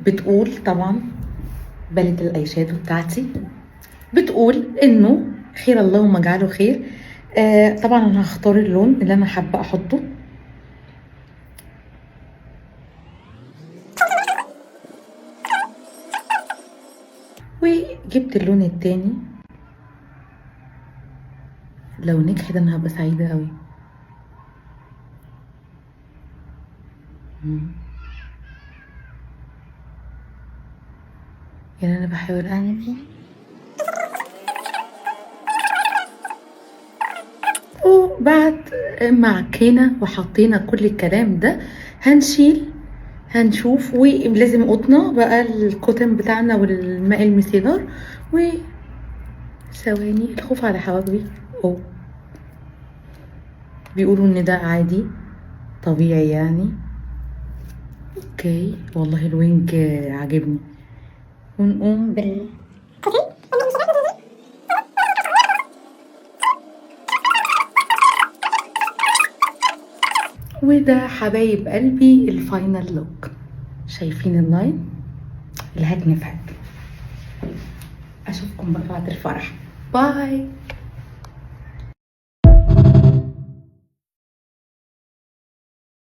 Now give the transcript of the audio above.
بتقول طبعا بالة الاي شادو بتاعتي بتقول انه خير اللهم اجعله خير. طبعا انا هختار اللون اللي انا حابه احطه، وجبت اللون التاني. لو نجحت انا هبقى سعيده قوي. يعني انا بحاول اعمل وبعد ما عكينا وحطينا كل الكلام ده هنشوف، ولازم قطنة بقى الكوتن بتاعنا والماء المسيلر. وثواني، الخوف على حواجبي. بيقولوا ان ده عادي طبيعي يعني. اوكي والله الوينج عاجبني. ونقوم وده حبايب قلبي الفاينل لوك. شايفين اللاين؟ الهات نفعت. اشوفكم بقى بعد الفرح. باي.